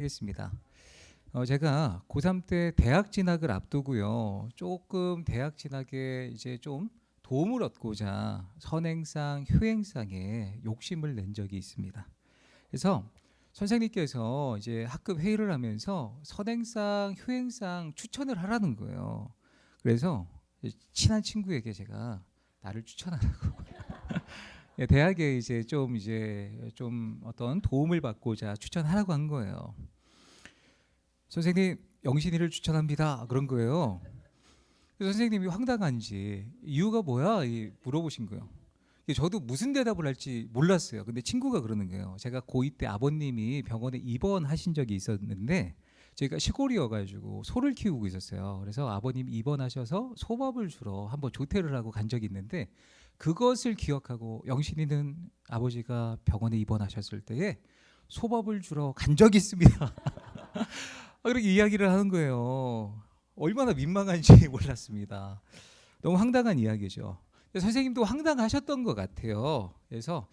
하겠습니다. 제가 고3 때 대학 진학을 앞두고요. 조금 대학 진학에 이제 좀 도움을 얻고자 선행상, 효행상에 욕심을 낸 적이 있습니다. 그래서 선생님께서 이제 학급 회의를 하면서 선행상, 효행상 추천을 하라는 거예요. 그래서 친한 친구에게 제가 나를 추천하라고 대학에 이제 좀 어떤 도움을 받고자 추천하라고 한 거예요. 선생님 영신이를 추천합니다. 그런 거예요. 그래서 선생님이 황당한지 이유가 뭐야? 물어보신 거예요. 저도 무슨 대답을 할지 몰랐어요. 근데 친구가 그러는 거예요. 제가 고2 때 아버님이 병원에 입원하신 적이 있었는데 저희가 시골이어가지고 소를 키우고 있었어요. 그래서 아버님이 입원하셔서 소밥을 주러 한번 조퇴를 하고 간 적이 있는데 그것을 기억하고 영신이는 아버지가 병원에 입원하셨을 때에 소밥을 주러 간 적이 있습니다. 그렇게 이야기를 하는 거예요. 얼마나 민망한지 몰랐습니다. 너무 황당한 이야기죠. 선생님도 황당하셨던 것 같아요. 그래서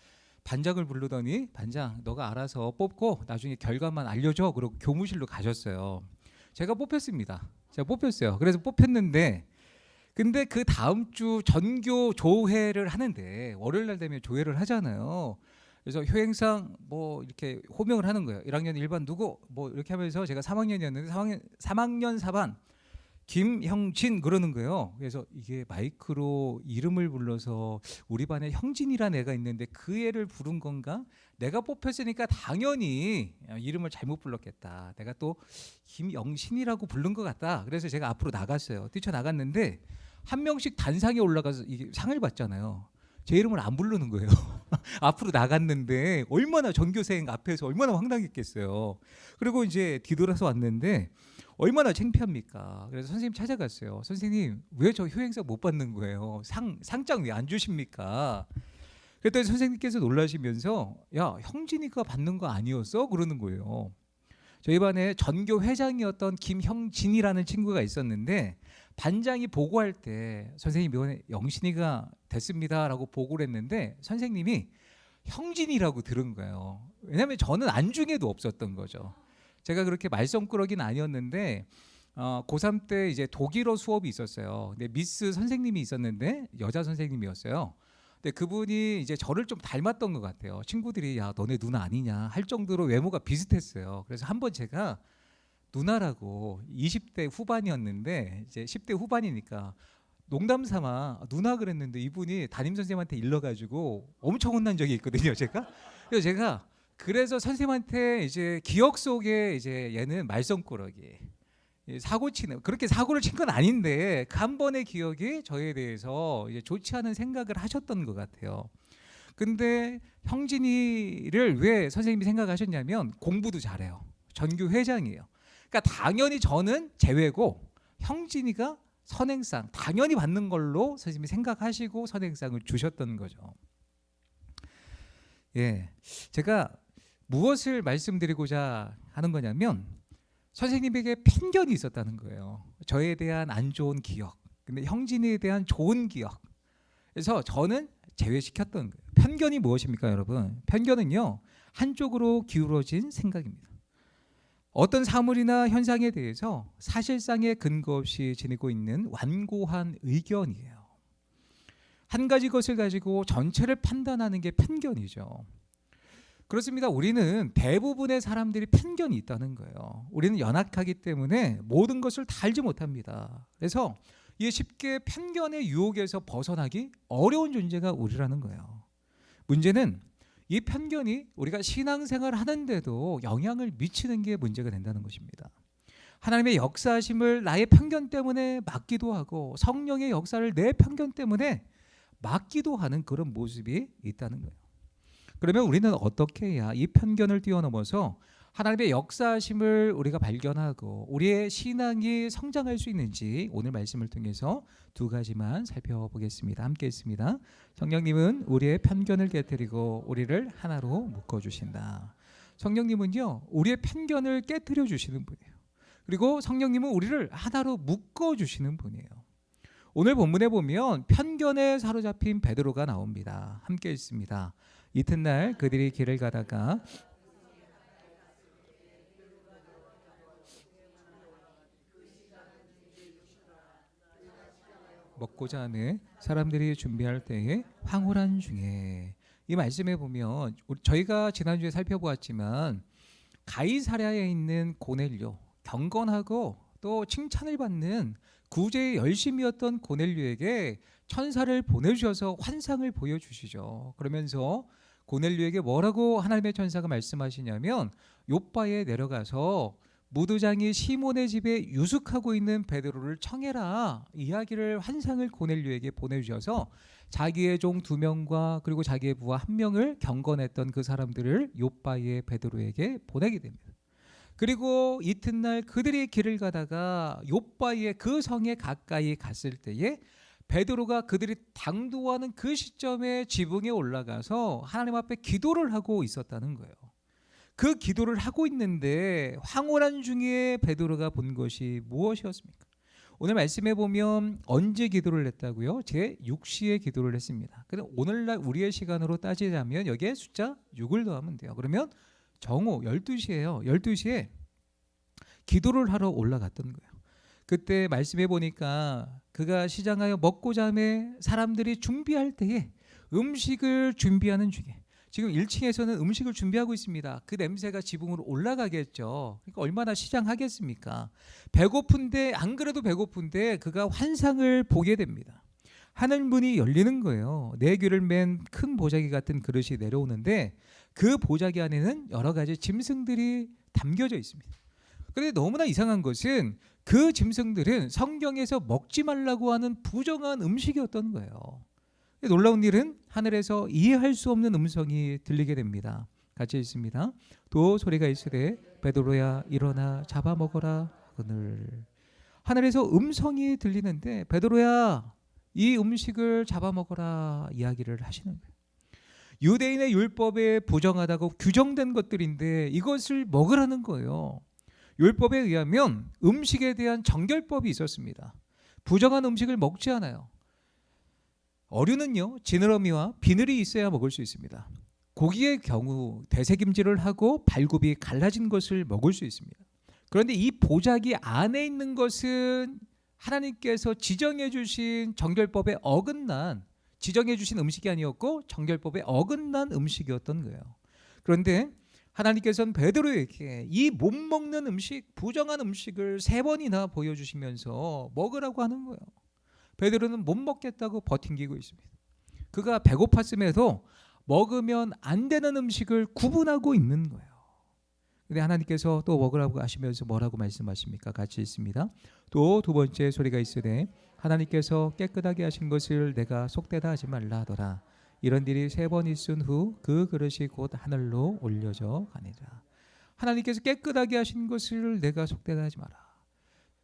반장을 부르더니 반장 너가 알아서 뽑고 나중에 결과만 알려줘. 그러고 교무실로 가셨어요. 제가 뽑혔습니다. 제가 뽑혔어요. 그래서 뽑혔는데 근데 그 다음 주 전교 조회를 하는데 월요일 날 되면 조회를 하잖아요. 그래서 효행상 뭐 이렇게 호명을 하는 거예요. 1학년 1반 누구 뭐 이렇게 하면서 제가 3학년이었는데 3학년 4반 김형진 그러는 거예요. 그래서 이게 마이크로 이름을 불러서 우리 반에 형진이라는 애가 있는데 그 애를 부른 건가? 내가 뽑혔으니까 당연히 이름을 잘못 불렀겠다. 내가 또 김영신이라고 부른 것 같다. 그래서 제가 앞으로 나갔어요. 뛰쳐나갔는데 한 명씩 단상에 올라가서 이게 상을 받잖아요. 제 이름을 안 부르는 거예요. 앞으로 나갔는데 얼마나 전교생 앞에서 얼마나 황당했겠어요. 그리고 이제 뒤돌아서 왔는데 얼마나 창피합니까? 그래서 선생님 찾아갔어요. 선생님 왜 저 효행상 못 받는 거예요? 상장 왜 안 주십니까? 그랬더니 선생님께서 놀라시면서 야 형진이가 받는 거 아니었어? 그러는 거예요. 저희 반에 전교 회장이었던 김형진이라는 친구가 있었는데 반장이 보고할 때 선생님 이번에 영신이가 됐습니다라고 보고를 했는데 선생님이 형진이라고 들은 거예요. 왜냐하면 저는 안중에도 없었던 거죠. 제가 그렇게 말썽꾸러기는 아니었는데 고3 때 이제 독일어 수업이 있었어요. 근데 미스 선생님이 있었는데 여자 선생님이었어요. 근데 그분이 이제 저를 좀 닮았던 것 같아요. 친구들이 야 너네 누나 아니냐 할 정도로 외모가 비슷했어요. 그래서 한번 제가 누나라고 20대 후반이었는데 이제 10대 후반이니까 농담 삼아 누나 그랬는데 이분이 담임 선생님한테 일러가지고 엄청 혼난 적이 있거든요. 그래서 선생님한테 이제 기억 속에 이제 얘는 말썽꾸러기 사고 치는 그렇게 사고를 친 건 아닌데 그 한 번의 기억이 저에 대해서 이제 좋지 않은 생각을 하셨던 것 같아요. 근데 형진이를 왜 선생님이 생각하셨냐면 공부도 잘해요. 전교 회장이에요. 그러니까 당연히 저는 제외고 형진이가 선행상 당연히 받는 걸로 선생님이 생각하시고 선행상을 주셨던 거죠. 예, 제가 무엇을 말씀드리고자 하는 거냐면 선생님에게 편견이 있었다는 거예요. 저에 대한 안 좋은 기억, 근데 형진이에 대한 좋은 기억. 그래서 저는 제외시켰던 거예요. 편견이 무엇입니까, 여러분? 편견은요 한쪽으로 기울어진 생각입니다. 어떤 사물이나 현상에 대해서 사실상의 근거 없이 지니고 있는 완고한 의견이에요. 한 가지 것을 가지고 전체를 판단하는 게 편견이죠. 그렇습니다. 우리는 대부분의 사람들이 편견이 있다는 거예요. 우리는 연약하기 때문에 모든 것을 다 알지 못합니다. 그래서 이게 쉽게 편견의 유혹에서 벗어나기 어려운 존재가 우리라는 거예요. 문제는 이 편견이 우리가 신앙생활을 하는데도 영향을 미치는 게 문제가 된다는 것입니다. 하나님의 역사하심을 나의 편견 때문에 막기도 하고 성령의 역사를 내 편견 때문에 막기도 하는 그런 모습이 있다는 거예요. 그러면 우리는 어떻게 해야 이 편견을 뛰어넘어서 하나님의 역사하심을 우리가 발견하고 우리의 신앙이 성장할 수 있는지 오늘 말씀을 통해서 두 가지만 살펴보겠습니다. 함께 있습니다. 성령님은 우리의 편견을 깨뜨리고 우리를 하나로 묶어주신다. 성령님은요 우리의 편견을 깨뜨려 주시는 분이에요. 그리고 성령님은 우리를 하나로 묶어주시는 분이에요. 오늘 본문에 보면 편견에 사로잡힌 베드로가 나옵니다. 함께 있습니다. 이튿날 그들이 길을 가다가 먹고자 하네 사람들이 준비할 때에 황홀한 중에. 이 말씀에 보면 저희가 지난주에 살펴보았지만 가이사랴에 있는 고넬료, 경건하고 또 칭찬을 받는 구제의 열심이었던 고넬료에게 천사를 보내주셔서 환상을 보여주시죠. 그러면서 고넬료에게 뭐라고 하나님의 천사가 말씀하시냐면 요바에 내려가서 무두장이 시몬의 집에 유숙하고 있는 베드로를 청해라, 이야기를 환상을 고넬료에게 보내주셔서 자기의 종 2명과 그리고 자기의 부하 1명을 경건했던 그 사람들을 요바의 베드로에게 보내게 됩니다. 그리고 이튿날 그들이 길을 가다가 요바의 그 성에 가까이 갔을 때에 베드로가 그들이 당도하는 그 시점에 지붕에 올라가서 하나님 앞에 기도를 하고 있었다는 거예요. 그 기도를 하고 있는데 황홀한 중에 베드로가 본 것이 무엇이었습니까? 오늘 말씀해 보면 언제 기도를 했다고요? 제6시에 기도를 했습니다. 그런데 오늘날 우리의 시간으로 따지자면 여기에 숫자 6을 더하면 돼요. 그러면 정오 12시예요. 12시에 기도를 하러 올라갔던 거예요. 그때 말씀해 보니까 그가 시장하여 먹고자 하며 사람들이 준비할 때에 음식을 준비하는 중에, 지금 1층에서는 음식을 준비하고 있습니다. 그 냄새가 지붕으로 올라가겠죠. 그러니까 얼마나 시장하겠습니까? 배고픈데, 안 그래도 배고픈데 그가 환상을 보게 됩니다. 하늘문이 열리는 거예요. 네 귀를 맨 큰 보자기 같은 그릇이 내려오는데 그 보자기 안에는 여러 가지 짐승들이 담겨져 있습니다. 그런데 너무나 이상한 것은 그 짐승들은 성경에서 먹지 말라고 하는 부정한 음식이었던 거예요. 놀라운 일은 하늘에서 이해할 수 없는 음성이 들리게 됩니다. 같이 읽습니다. 또 소리가 있으되 베드로야 일어나 잡아먹어라 하거늘. 하늘에서 음성이 들리는데 베드로야 이 음식을 잡아먹어라 이야기를 하시는 거예요. 유대인의 율법에 부정하다고 규정된 것들인데 이것을 먹으라는 거예요. 율법에 의하면 음식에 대한 정결법이 있었습니다. 부정한 음식을 먹지 않아요. 어류는요, 지느러미와 비늘이 있어야 먹을 수 있습니다. 고기의 경우 되새김질을 하고 발굽이 갈라진 것을 먹을 수 있습니다. 그런데 이 보자기 안에 있는 것은 하나님께서 지정해 주신 정결법에 어긋난, 지정해 주신 음식이 아니었고 정결법에 어긋난 음식이었던 거예요. 그런데 하나님께서는 베드로에게 이 못 먹는 음식, 부정한 음식을 3번이나 보여주시면서 먹으라고 하는 거예요. 베드로는 못 먹겠다고 버팅기고 있습니다. 그가 배고팠음에도 먹으면 안 되는 음식을 구분하고 있는 거예요. 근데 하나님께서 또 먹으라고 하시면서 뭐라고 말씀하십니까? 같이 읽습니다. 또 2번째 소리가 있으되 하나님께서 깨끗하게 하신 것을 내가 속되다 하지 말라 하더라. 이런 일이 3번 있은 후 그 그릇이 곧 하늘로 올려져 가니라. 하나님께서 깨끗하게 하신 것을 내가 속되다 하지 마라.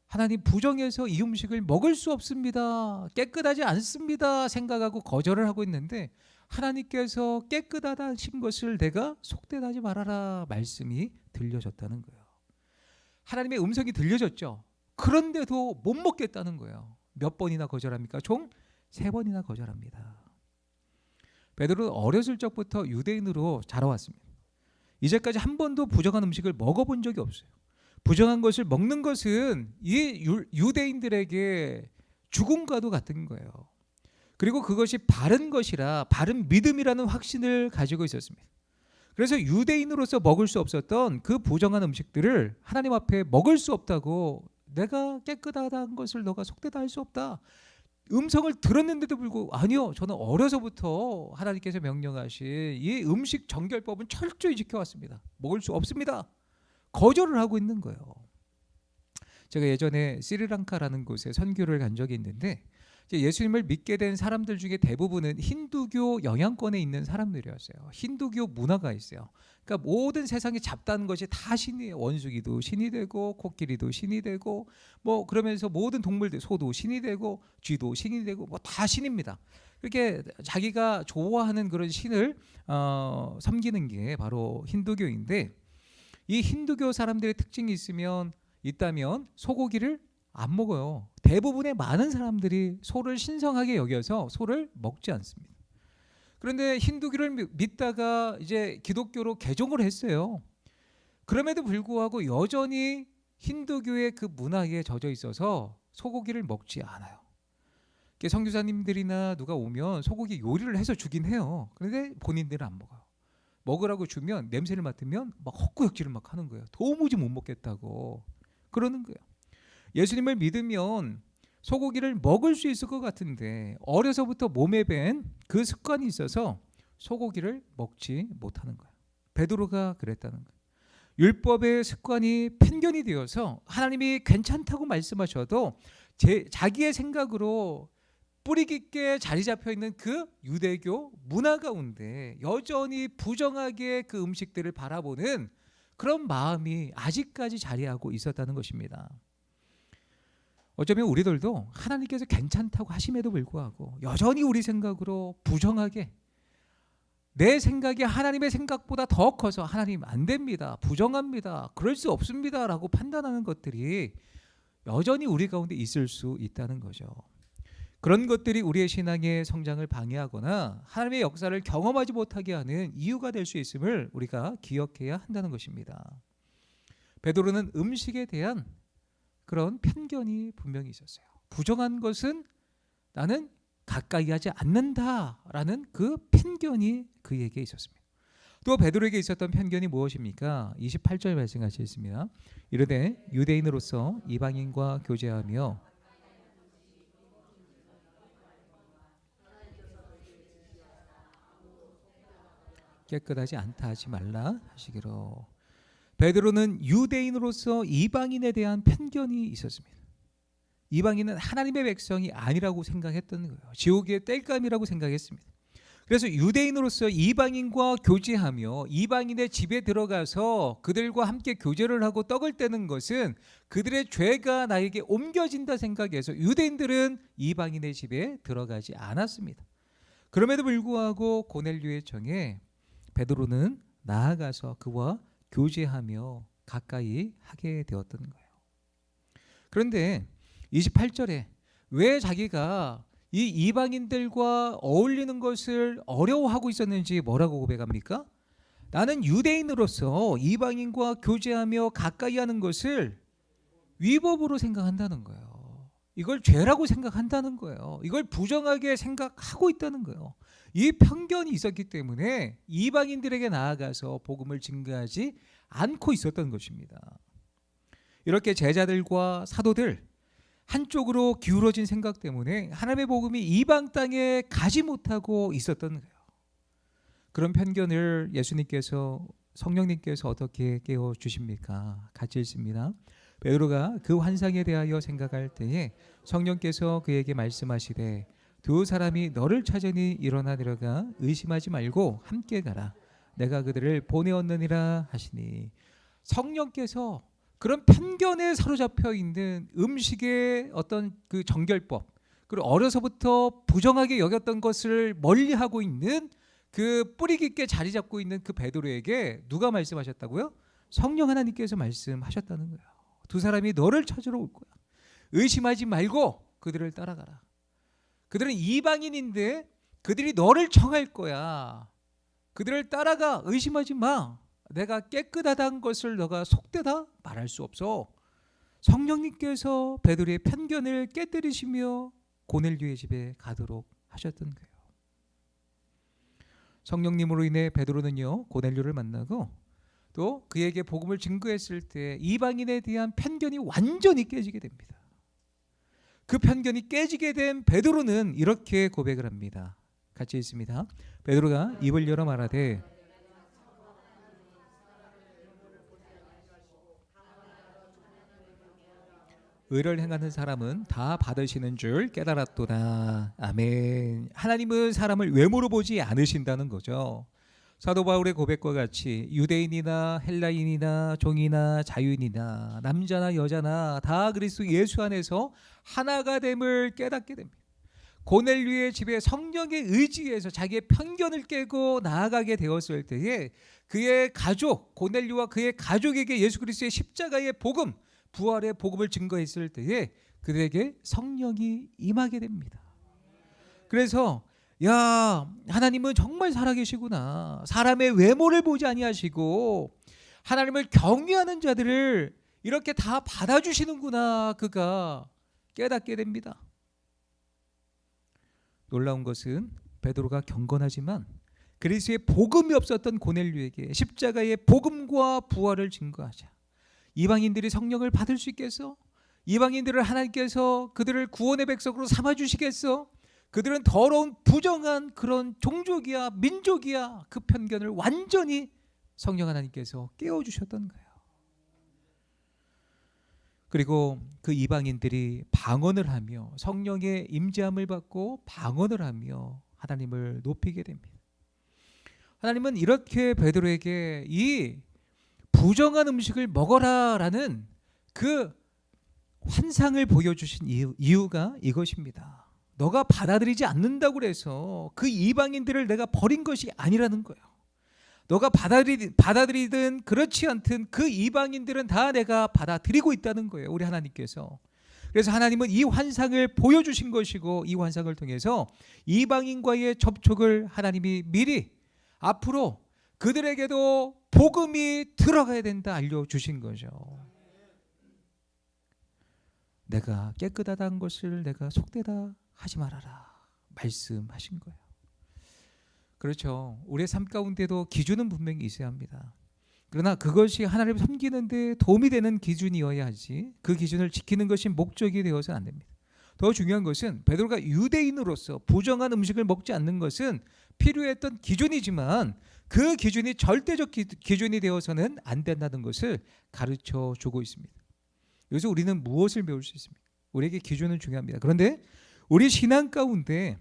하나님 부정해서 이 음식을 먹을 수 없습니다, 깨끗하지 않습니다 생각하고 거절을 하고 있는데 하나님께서 깨끗하다 하신 것을 내가 속되다 하지 말아라 말씀이 들려졌다는 거예요. 하나님의 음성이 들려졌죠. 그런데도 못 먹겠다는 거예요. 몇 번이나 거절합니까? 총 3번이나 거절합니다. 베드로는 어렸을 적부터 유대인으로 자라왔습니다. 이제까지 한 번도 부정한 음식을 먹어본 적이 없어요. 부정한 것을 먹는 것은 이 유대인들에게 죽음과도 같은 거예요. 그리고 그것이 바른 것이라, 바른 믿음이라는 확신을 가지고 있었습니다. 그래서 유대인으로서 먹을 수 없었던 그 부정한 음식들을 하나님 앞에 먹을 수 없다고, 내가 깨끗하다는 것을 너가 속되다 할 수 없다, 음성을 들었는데도 불구하고 아니요, 저는 어려서부터 하나님께서 명령하신 이 음식 정결법은 철저히 지켜왔습니다, 먹을 수 없습니다, 거절을 하고 있는 거예요. 제가 예전에 스리랑카라는 곳에 선교를 간 적이 있는데 예수님을 믿게 된 사람들 중에 대부분은 힌두교 영향권에 있는 사람들이었어요. 힌두교 문화가 있어요. 그러니까 모든 세상에 잡다는 것이 다 신이에요. 원숭이도 신이 되고 코끼리도 신이 되고 뭐 그러면서 모든 동물들, 소도 신이 되고 쥐도 신이 되고 뭐 다 신입니다. 그렇게 자기가 좋아하는 그런 신을 섬기는 게 바로 힌두교인데, 이 힌두교 사람들의 특징이 있다면 소고기를 안 먹어요. 대부분의 많은 사람들이 소를 신성하게 여겨서 소를 먹지 않습니다. 그런데 힌두교를 믿다가 이제 기독교로 개종을 했어요. 그럼에도 불구하고 여전히 힌두교의 그 문화에 젖어 있어서 소고기를 먹지 않아요. 선교사님들이나 누가 오면 소고기 요리를 해서 주긴 해요. 그런데 본인들은 안 먹어요. 먹으라고 주면 냄새를 맡으면 막 헛구역질을 막 하는 거예요. 도무지 못 먹겠다고 그러는 거예요. 예수님을 믿으면 소고기를 먹을 수 있을 것 같은데 어려서부터 몸에 밴 그 습관이 있어서 소고기를 먹지 못하는 거예요. 베드로가 그랬다는 거예요. 율법의 습관이 편견이 되어서 하나님이 괜찮다고 말씀하셔도 자기의 생각으로 뿌리 깊게 자리 잡혀 있는 그 유대교 문화 가운데 여전히 부정하게 그 음식들을 바라보는 그런 마음이 아직까지 자리하고 있었다는 것입니다. 어쩌면 우리들도 하나님께서 괜찮다고 하심에도 불구하고 여전히 우리 생각으로 부정하게, 내 생각이 하나님의 생각보다 더 커서 하나님 안 됩니다, 부정합니다, 그럴 수 없습니다 라고 판단하는 것들이 여전히 우리 가운데 있을 수 있다는 거죠. 그런 것들이 우리의 신앙의 성장을 방해하거나 하나님의 역사를 경험하지 못하게 하는 이유가 될 수 있음을 우리가 기억해야 한다는 것입니다. 베드로는 음식에 대한 그런 편견이 분명히 있었어요. 부정한 것은 나는 가까이 하지 않는다라는 그 편견이 그에게 있었습니다. 또 베드로에게 있었던 편견이 무엇입니까? 28절 말씀하시겠습니다. 이르되 유대인으로서 이방인과 교제하며 깨끗하지 않다 하지 말라 하시기로. 베드로는 유대인으로서 이방인에 대한 편견이 있었습니다. 이방인은 하나님의 백성이 아니라고 생각했던 거예요. 지옥의 땔감이라고 생각했습니다. 그래서 유대인으로서 이방인과 교제하며 이방인의 집에 들어가서 그들과 함께 교제를 하고 떡을 떼는 것은 그들의 죄가 나에게 옮겨진다 생각해서 유대인들은 이방인의 집에 들어가지 않았습니다. 그럼에도 불구하고 고넬료의 청에 베드로는 나아가서 그와 교제하며 가까이 하게 되었던 거예요. 그런데 28절에 왜 자기가 이 이방인들과 어울리는 것을 어려워하고 있었는지 뭐라고 고백합니까? 나는 유대인으로서 이방인과 교제하며 가까이 하는 것을 위법으로 생각한다는 거예요. 이걸 죄라고 생각한다는 거예요. 이걸 부정하게 생각하고 있다는 거예요. 이 편견이 있었기 때문에 이방인들에게 나아가서 복음을 증거하지 않고 있었던 것입니다. 이렇게 제자들과 사도들 한쪽으로 기울어진 생각 때문에 하나님의 복음이 이방 땅에 가지 못하고 있었던 거예요. 그런 편견을 예수님께서, 성령님께서 어떻게 깨워주십니까? 같이 읽습니다. 베드로가 그 환상에 대하여 생각할 때에 성령께서 그에게 말씀하시되 두 사람이 너를 찾으니 일어나 내려가 의심하지 말고 함께 가라. 내가 그들을 보내었느니라 하시니. 성령께서 그런 편견에 사로잡혀 있는 음식의 어떤 그 정결법, 그리고 어려서부터 부정하게 여겼던 것을 멀리하고 있는 그 뿌리 깊게 자리 잡고 있는 그 베드로에게 누가 말씀하셨다고요? 성령 하나님께서 말씀하셨다는 거예요. 두 사람이 너를 찾으러 올 거야. 의심하지 말고 그들을 따라가라. 그들은 이방인인데 그들이 너를 청할 거야. 그들을 따라가. 의심하지 마. 내가 깨끗하다는 것을 너가 속되다 말할 수 없어. 성령님께서 베드로의 편견을 깨뜨리시며 고넬료의 집에 가도록 하셨던 거예요. 성령님으로 인해 베드로는요 고넬료를 만나고 또 그에게 복음을 증거했을 때 이방인에 대한 편견이 완전히 깨지게 됩니다. 그 편견이 깨지게 된 베드로는 이렇게 고백을 합니다. 같이 읽습니다. 베드로가 입을 열어 말하되 의를 행하는 사람은 다 받으시는 줄 깨달았도다. 아멘. 하나님은 사람을 외모로 보지 않으신다는 거죠. 사도 바울의 고백과 같이 유대인이나 헬라인이나 종이나 자유인이나 남자나 여자나 다 그리스도 예수 안에서 하나가 됨을 깨닫게 됩니다. 고넬료의 집에 성령의 의지에서 자기의 편견을 깨고 나아가게 되었을 때에 그의 가족, 고넬료와 그의 가족에게 예수 그리스도의 십자가의 복음, 부활의 복음을 증거했을 때에 그들에게 성령이 임하게 됩니다. 그래서 야, 하나님은 정말 살아계시구나. 사람의 외모를 보지 아니하시고 하나님을 경외하는 자들을 이렇게 다 받아주시는구나. 그가 깨닫게 됩니다. 놀라운 것은 베드로가 경건하지만 그리스도의 복음이 없었던 고넬료에게 십자가의 복음과 부활을 증거하자 이방인들이 성령을 받을 수 있겠어? 이방인들을 하나님께서 그들을 구원의 백성으로 삼아주시겠어? 그들은 더러운 부정한 그런 종족이야 민족이야 그 편견을 완전히 성령 하나님께서 깨워주셨던 거예요. 그리고 그 이방인들이 방언을 하며 성령의 임재함을 받고 방언을 하며 하나님을 높이게 됩니다. 하나님은 이렇게 베드로에게 이 부정한 음식을 먹어라라는 그 환상을 보여주신 이유가 이것입니다. 너가 받아들이지 않는다고 해서 그 이방인들을 내가 버린 것이 아니라는 거예요. 너가 받아들이든 그렇지 않든 그 이방인들은 다 내가 받아들이고 있다는 거예요. 우리 하나님께서. 그래서 하나님은 이 환상을 보여주신 것이고 이 환상을 통해서 이방인과의 접촉을 하나님이 미리 앞으로 그들에게도 복음이 들어가야 된다 알려주신 거죠. 내가 깨끗하다는 것을 내가 속되다 하지 말아라 말씀하신 거예요. 그렇죠. 우리의 삶 가운데도 기준은 분명히 있어야 합니다. 그러나 그것이 하나님을 섬기는 데 도움이 되는 기준이어야 하지 그 기준을 지키는 것이 목적이 되어서는 안 됩니다. 더 중요한 것은 베드로가 유대인으로서 부정한 음식을 먹지 않는 것은 필요했던 기준이지만 그 기준이 절대적 기준이 되어서는 안 된다는 것을 가르쳐 주고 있습니다. 여기서 우리는 무엇을 배울 수 있습니까? 우리에게 기준은 중요합니다. 그런데 우리 신앙 가운데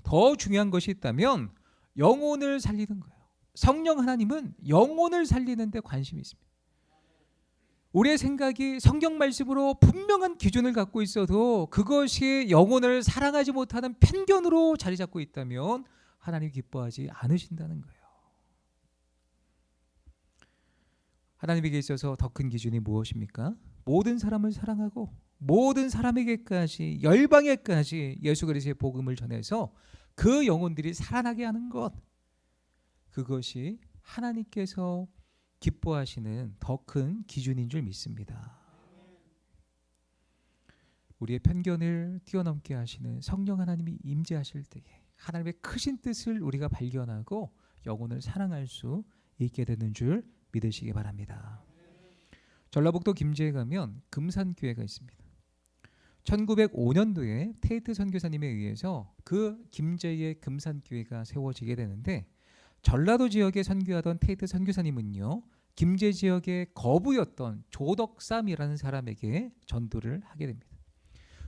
더 중요한 것이 있다면 영혼을 살리는 거예요. 성령 하나님은 영혼을 살리는 데 관심이 있습니다. 우리의 생각이 성경 말씀으로 분명한 기준을 갖고 있어도 그것이 영혼을 사랑하지 못하는 편견으로 자리 잡고 있다면 하나님 기뻐하지 않으신다는 거예요. 하나님에게 있어서 더 큰 기준이 무엇입니까? 모든 사람을 사랑하고 모든 사람에게까지 열방에까지 예수 그리스도의 복음을 전해서 그 영혼들이 살아나게 하는 것, 그것이 하나님께서 기뻐하시는 더 큰 기준인 줄 믿습니다. 우리의 편견을 뛰어넘게 하시는 성령 하나님이 임재하실 때에 하나님의 크신 뜻을 우리가 발견하고 영혼을 사랑할 수 있게 되는 줄 믿으시기 바랍니다. 전라북도 김제에 가면 금산교회가 있습니다. 1905년도에 테이트 선교사님에 의해서 그 김제의 금산교회가 세워지게 되는데 전라도 지역에 선교하던 테이트 선교사님은요 김제 지역의 거부였던 조덕삼이라는 사람에게 전도를 하게 됩니다.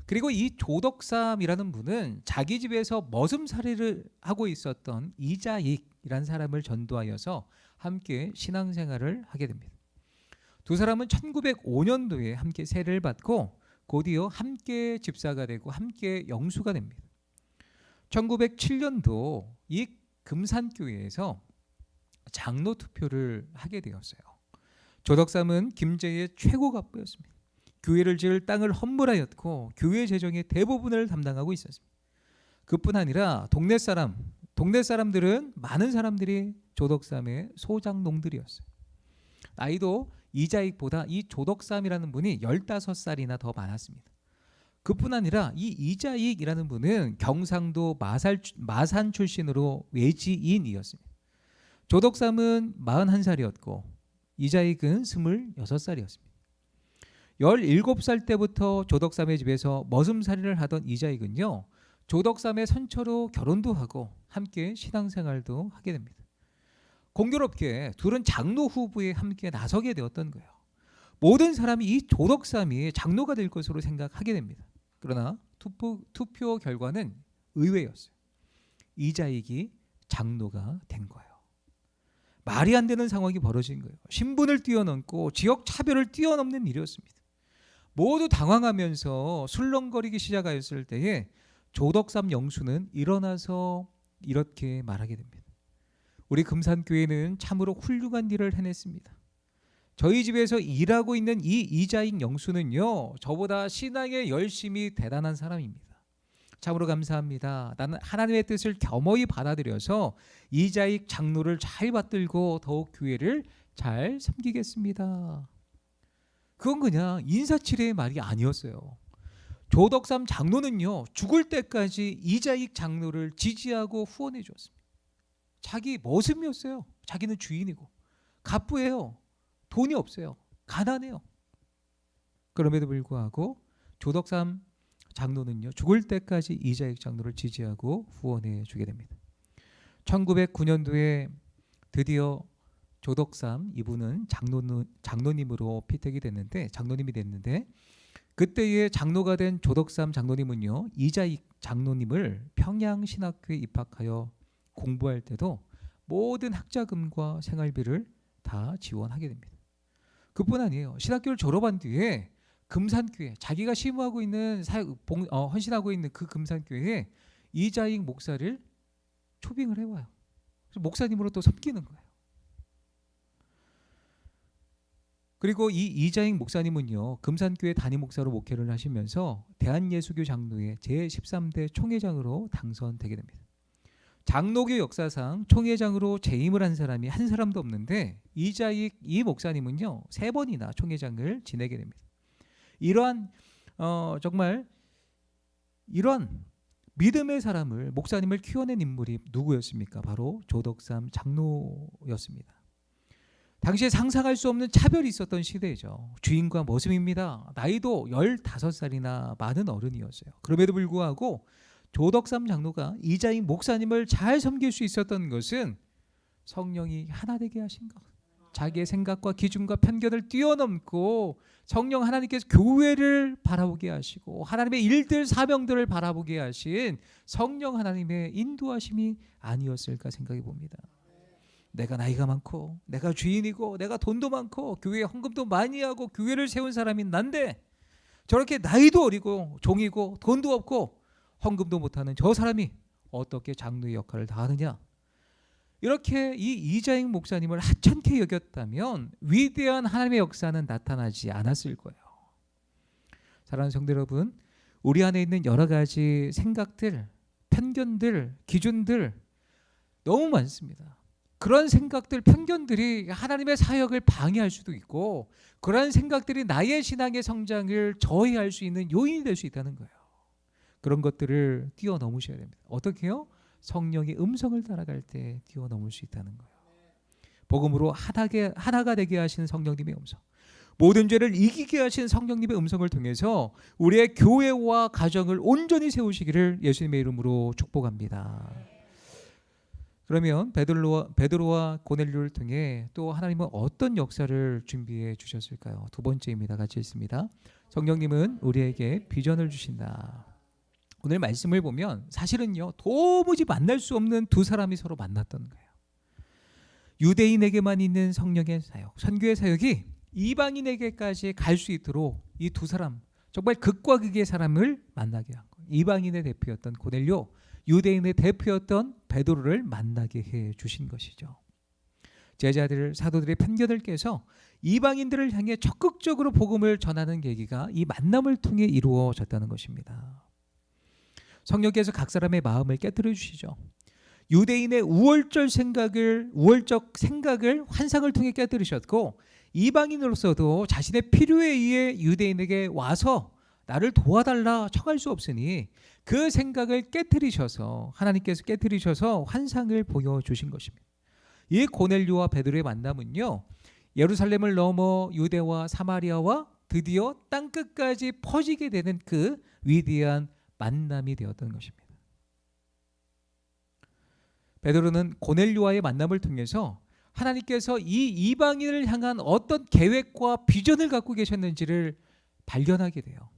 그리고 이 조덕삼이라는 분은 자기 집에서 머슴살이를 하고 있었던 이자익이라는 사람을 전도하여서 함께 신앙생활을 하게 됩니다. 두 사람은 1905년도에 함께 세례를 받고 곧이어 함께 집사가 되고 함께 영수가 됩니다. 1907년도 이 금산교회에서 장로 투표를 하게 되었어요. 조덕삼은 김제의 최고 갑부였습니다. 교회를 지을 땅을 헌물하였고 교회 재정의 대부분을 담당하고 있었습니다. 그뿐 아니라 동네 사람들은 많은 사람들이 조덕삼의 소장농들이었어요. 나이도 이자익보다 이 조덕삼이라는 분이 15살이나 더 많았습니다. 그뿐 아니라 이 이자익이라는 분은 경상도 마산 출신으로 외지인이었습니다. 조덕삼은 41살이었고 이자익은 26살이었습니다. 17살 때부터 조덕삼의 집에서 머슴살이를 하던 이자익은요 조덕삼의 선처로 결혼도 하고 함께 신앙생활도 하게 됩니다. 공교롭게 둘은 장로 후보에 함께 나서게 되었던 거예요. 모든 사람이 이 조덕삼이 장로가 될 것으로 생각하게 됩니다. 그러나 투표 결과는 의외였어요. 이자익이 장로가 된 거예요. 말이 안 되는 상황이 벌어진 거예요. 신분을 뛰어넘고 지역 차별을 뛰어넘는 일이었습니다. 모두 당황하면서 술렁거리기 시작하였을 때에 조덕삼 영수는 일어나서 이렇게 말하게 됩니다. 우리 금산교회는 참으로 훌륭한 일을 해냈습니다. 저희 집에서 일하고 있는 이 이자익 영수는요 저보다 신앙에 열심히 대단한 사람입니다. 참으로 감사합니다. 나는 하나님의 뜻을 겸허히 받아들여서 이자익 장로를 잘 받들고 더욱 교회를 잘 섬기겠습니다. 그건 그냥 인사치레의 말이 아니었어요. 조덕삼 장로는요, 죽을 때까지 이자익 장로를 지지하고 후원해 주었습니다. 자기 머슴이었어요. 자기는 주인이고 갑부예요. 돈이 없어요. 가난해요. 그럼에도 불구하고 조덕삼 장로는요, 죽을 때까지 이자익 장로를 지지하고 후원해 주게 됩니다. 1909년도에 드디어 조덕삼 이분은 장로님으로 피택이 됐는데, 장로님이 됐는데, 그때의 장로가 된 조덕삼 장로님은요, 이자익 장로님을 평양신학교에 입학하여 공부할 때도 모든 학자금과 생활비를 다 지원하게 됩니다. 그뿐 아니에요. 신학교를 졸업한 뒤에 금산교회, 자기가 심호하고 있는 헌신하고 있는 그 금산교회에 이자익 목사를 초빙을 해와요. 그래서 목사님으로 또 섬기는 거예요. 그리고 이 이자익 목사님은요, 금산교회 담임 목사로 목회를 하시면서 대한예수교 장로회 제13대 총회장으로 당선되게 됩니다. 장로교 역사상 총회장으로 재임을 한 사람이 한 사람도 없는데, 이자익 이 목사님은요 3번이나 총회장을 지내게 됩니다. 정말 이런 믿음의 사람을, 목사님을 키워낸 인물이 누구였습니까? 바로 조덕삼 장로였습니다. 당시에 상상할 수 없는 차별이 있었던 시대죠. 주인과 머슴입니다. 나이도 15살이나 많은 어른이었어요. 그럼에도 불구하고 조덕삼 장로가 이자익 목사님을 잘 섬길 수 있었던 것은 성령이 하나 되게 하신 것, 자기의 생각과 기준과 편견을 뛰어넘고 성령 하나님께서 교회를 바라보게 하시고 하나님의 일들 사명들을 바라보게 하신 성령 하나님의 인도하심이 아니었을까 생각해 봅니다. 내가 나이가 많고 내가 주인이고 내가 돈도 많고 교회에 헌금도 많이 하고 교회를 세운 사람인 난데, 저렇게 나이도 어리고 종이고 돈도 없고 헌금도 못하는 저 사람이 어떻게 장로의 역할을 다하느냐, 이렇게 이 이자익 목사님을 하찮게 여겼다면 위대한 하나님의 역사는 나타나지 않았을 거예요. 사랑하는 성도 여러분, 우리 안에 있는 여러 가지 생각들, 편견들, 기준들 너무 많습니다. 그런 생각들, 편견들이 하나님의 사역을 방해할 수도 있고, 그런 생각들이 나의 신앙의 성장을 저해할 수 있는 요인이 될 수 있다는 거예요. 그런 것들을 뛰어넘으셔야 됩니다. 어떻게요? 성령의 음성을 따라갈 때 뛰어넘을 수 있다는 거예요. 복음으로 하나가 되게 하시는 성령님의 음성, 모든 죄를 이기게 하신 성령님의 음성을 통해서 우리의 교회와 가정을 온전히 세우시기를 예수님의 이름으로 축복합니다. 그러면 베드로와 고넬료를 통해 또 하나님은 어떤 역사를 준비해 주셨을까요? 두 번째입니다. 같이 읽습니다. 성령님은 우리에게 비전을 주신다. 오늘 말씀을 보면 사실은요, 도무지 만날 수 없는 두 사람이 서로 만났던 거예요. 유대인에게만 있는 성령의 사역, 선교의 사역이 이방인에게까지 갈 수 있도록 이 두 사람, 정말 극과 극의 사람을 만나게 한 거예요. 이방인의 대표였던 고넬료, 유대인의 대표였던 베드로를 만나게 해 주신 것이죠. 제자들, 사도들의 편견을 깨서 이방인들을 향해 적극적으로 복음을 전하는 계기가 이 만남을 통해 이루어졌다는 것입니다. 성령께서 각 사람의 마음을 깨뜨려 주시죠. 유대인의 우월적 생각을 환상을 통해 깨뜨리셨고, 이방인으로서도 자신의 필요에 의해 유대인에게 와서 나를 도와달라 청할 수 없으니 그 생각을 깨뜨리셔서, 하나님께서 깨뜨리셔서 환상을 보여주신 것입니다. 이 고넬료와 베드로의 만남은요, 예루살렘을 넘어 유대와 사마리아와 드디어 땅끝까지 퍼지게 되는 그 위대한 만남이 되었던 것입니다. 베드로는 고넬료와의 만남을 통해서 하나님께서 이 이방인을 향한 어떤 계획과 비전을 갖고 계셨는지를 발견하게 돼요.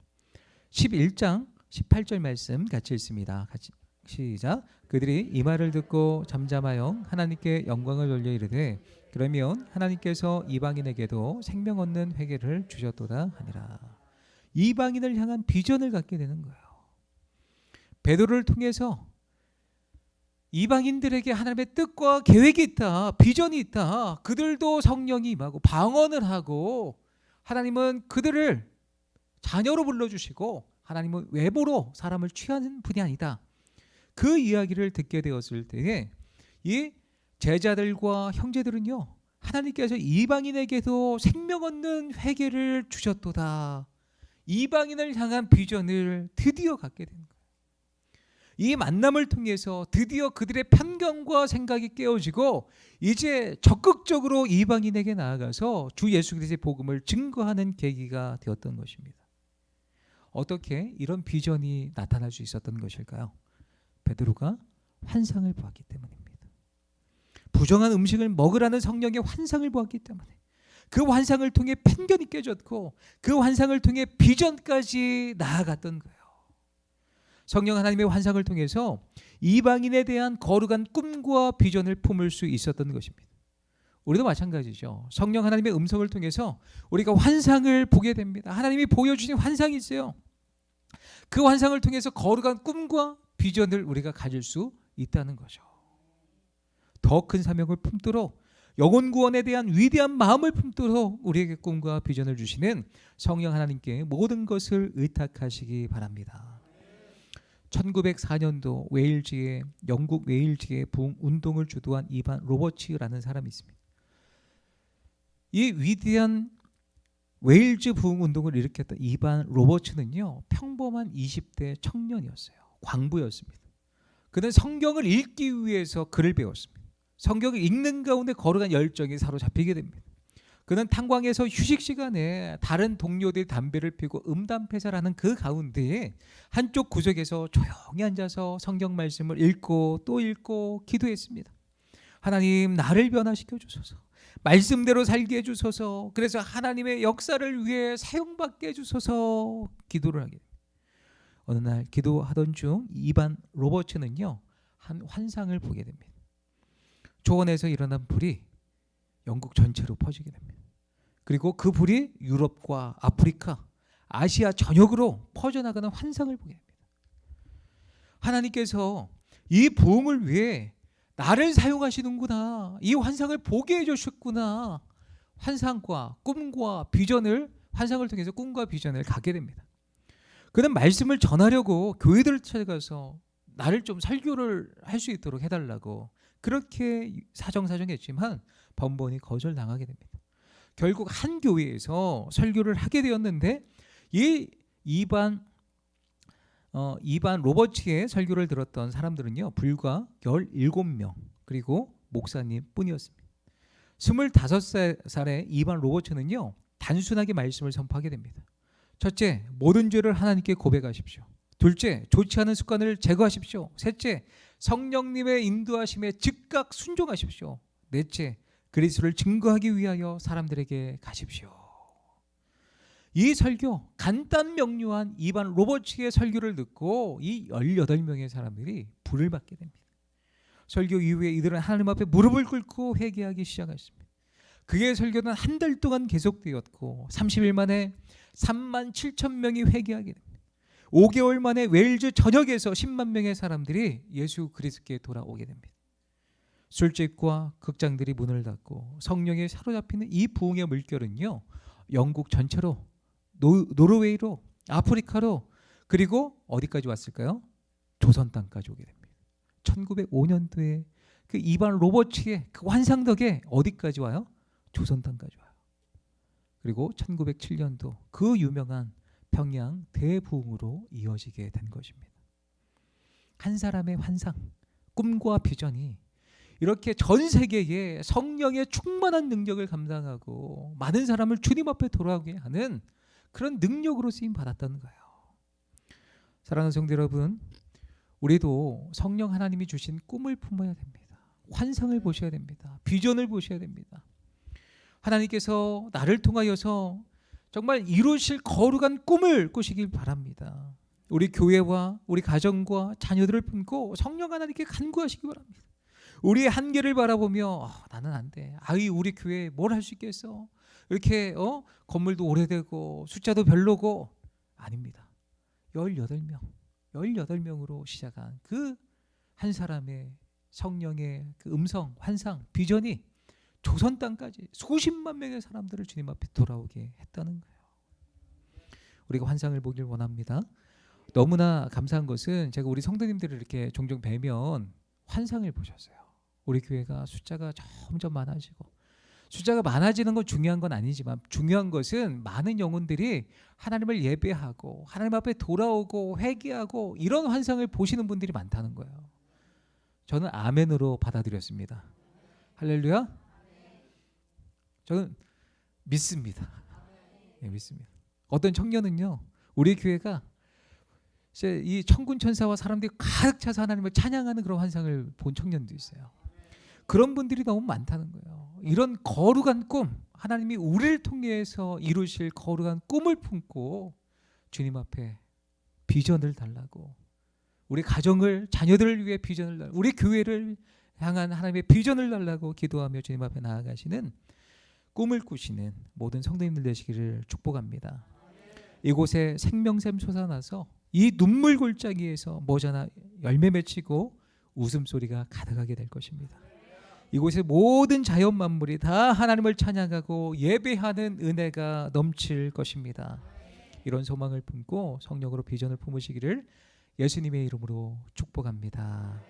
11장 18절 말씀 같이 읽습니다. 같이 시작. 그들이 이 말을 듣고 잠잠하여 하나님께 영광을 돌려 이르되, 그러면 하나님께서 이방인에게도 생명 얻는 회개를 주셨도다 하니라. 이방인을 향한 비전을 갖게 되는 거예요. 베드로를 통해서 이방인들에게 하나님의 뜻과 계획이 있다, 비전이 있다. 그들도 성령이 임하고 방언을 하고, 하나님은 그들을 자녀로 불러주시고 하나님은 외모로 사람을 취하는 분이 아니다. 그 이야기를 듣게 되었을 때에 이 제자들과 형제들은요, 하나님께서 이방인에게도 생명 얻는 회개를 주셨도다, 이방인을 향한 비전을 드디어 갖게 된 거예요. 이 만남을 통해서 드디어 그들의 편견과 생각이 깨어지고 이제 적극적으로 이방인에게 나아가서 주 예수 그리스도의 복음을 증거하는 계기가 되었던 것입니다. 어떻게 이런 비전이 나타날 수 있었던 것일까요? 베드로가 환상을 보았기 때문입니다. 부정한 음식을 먹으라는 성령의 환상을 보았기 때문에, 그 환상을 통해 편견이 깨졌고 그 환상을 통해 비전까지 나아갔던 거예요. 성령 하나님의 환상을 통해서 이방인에 대한 거룩한 꿈과 비전을 품을 수 있었던 것입니다. 우리도 마찬가지죠. 성령 하나님의 음성을 통해서 우리가 환상을 보게 됩니다. 하나님이 보여주신 환상이 있어요. 그 환상을 통해서 거룩한 꿈과 비전을 우리가 가질 수 있다는 거죠. 더 큰 사명을 품도록, 영혼 구원에 대한 위대한 마음을 품도록 우리에게 꿈과 비전을 주시는 성령 하나님께 모든 것을 의탁하시기 바랍니다. 1904년도 영국 웨일즈의 부흥 운동을 주도한 이반 로버츠라는 사람이 있습니다. 이 위대한 웨일즈 부흥 운동을 일으켰던 이반 로버츠는요, 평범한 20대 청년이었어요. 광부였습니다. 그는 성경을 읽기 위해서 글을 배웠습니다. 성경을 읽는 가운데 거룩한 열정이 사로잡히게 됩니다. 그는 탄광에서 휴식 시간에 다른 동료들이 담배를 피우고 음담패사를 하는 그 가운데에 한쪽 구석에서 조용히 앉아서 성경 말씀을 읽고 또 읽고 기도했습니다. 하나님, 나를 변화시켜 주소서. 말씀대로 살게 해주소서. 그래서 하나님의 역사를 위해 사용받게 해주소서 기도를 하게 됩니다. 어느 날 기도하던 중 이반 로버츠는요, 한 환상을 보게 됩니다. 초원에서 일어난 불이 영국 전체로 퍼지게 됩니다. 그리고 그 불이 유럽과 아프리카, 아시아 전역으로 퍼져나가는 환상을 보게 됩니다. 하나님께서 이 부흥을 위해 나를 사용하시는구나, 이 환상을 보게 해주셨구나. 환상과 꿈과 비전을, 환상을 통해서 꿈과 비전을 갖게 됩니다. 그는 말씀을 전하려고 교회들을 찾아가서 나를 좀 설교를 할 수 있도록 해달라고 그렇게 사정사정했지만 번번이 거절당하게 됩니다. 결국 한 교회에서 설교를 하게 되었는데 이 이반 로버츠의 설교를 들었던 사람들은요, 불과 17명, 그리고 목사님 뿐이었습니다. 25살의 이반 로버츠는요, 단순하게 말씀을 선포하게 됩니다. 첫째, 모든 죄를 하나님께 고백하십시오. 둘째, 좋지 않은 습관을 제거하십시오. 셋째, 성령님의 인도하심에 즉각 순종하십시오. 넷째, 그리스도를 증거하기 위하여 사람들에게 가십시오. 이 설교, 간단 명료한 이반 로버츠의 설교를 듣고 이 18명의 사람들이 불을 받게 됩니다. 설교 이후에 이들은 하나님 앞에 무릎을 꿇고 회개하기 시작했습니다. 그의 설교는 한 달 동안 계속되었고 30일 만에 3만 7천 명이 회개하게 됩니다. 5개월 만에 웨일즈 전역에서 10만 명의 사람들이 예수 그리스도께 돌아오게 됩니다. 술집과 극장들이 문을 닫고 성령에 사로잡히는 이 부흥의 물결은요, 영국 전체로, 노르웨이로, 아프리카로, 그리고 어디까지 왔을까요? 조선 땅까지 오게 됩니다. 1905년도에 그 이반 로버츠의 그 환상 덕에 어디까지 와요? 조선 땅까지 와요. 그리고 1907년도 그 유명한 평양 대부흥으로 이어지게 된 것입니다. 한 사람의 환상, 꿈과 비전이 이렇게 전 세계에 성령의 충만한 능력을 감당하고 많은 사람을 주님 앞에 돌아오게 하는 그런 능력으로 쓰임 받았다는 거예요. 사랑하는 성도 여러분, 우리도 성령 하나님이 주신 꿈을 품어야 됩니다. 환상을 보셔야 됩니다. 비전을 보셔야 됩니다. 하나님께서 나를 통하여서 정말 이루실 거룩한 꿈을 꾸시길 바랍니다. 우리 교회와 우리 가정과 자녀들을 품고 성령 하나님께 간구하시기 바랍니다. 우리의 한계를 바라보며 나는 안 돼. 우리 교회 뭘 할 수 있겠어? 이렇게 건물도 오래되고 숫자도 별로고. 아닙니다. 18명으로 시작한 그 한 사람의 성령의 그 음성, 환상, 비전이 조선 땅까지 수십만 명의 사람들을 주님 앞에 돌아오게 했다는 거예요. 우리가 환상을 보길 원합니다. 너무나 감사한 것은 제가 우리 성도님들을 이렇게 종종 뵈면 환상을 보셨어요. 우리 교회가 숫자가 점점 많아지고 숫자가 많아지는 건 중요한 건 아니지만 중요한 것은 많은 영혼들이 하나님을 예배하고 하나님 앞에 돌아오고 회개하고 이런 환상을 보시는 분들이 많다는 거예요. 저는 아멘으로 받아들였습니다. 할렐루야. 저는 믿습니다. 네, 믿습니다. 어떤 청년은요, 우리 교회가 이제 이 천군 천사와 사람들이 가득 차서 하나님을 찬양하는 그런 환상을 본 청년도 있어요. 그런 분들이 너무 많다는 거예요. 이런 거룩한 꿈, 하나님이 우리를 통해서 이루실 거룩한 꿈을 품고 주님 앞에 비전을 달라고, 우리 가정을, 자녀들을 위해 비전을 달라고, 우리 교회를 향한 하나님의 비전을 달라고 기도하며 주님 앞에 나아가시는 꿈을 꾸시는 모든 성도님들 되시기를 축복합니다. 이곳에 생명샘 솟아나서 이 눈물 골짜기에서 머지않아 열매 맺히고 웃음소리가 가득하게 될 것입니다. 이곳의 모든 자연 만물이 다 하나님을 찬양하고 예배하는 은혜가 넘칠 것입니다. 이런 소망을 품고 성령으로 비전을 품으시기를 예수님의 이름으로 축복합니다.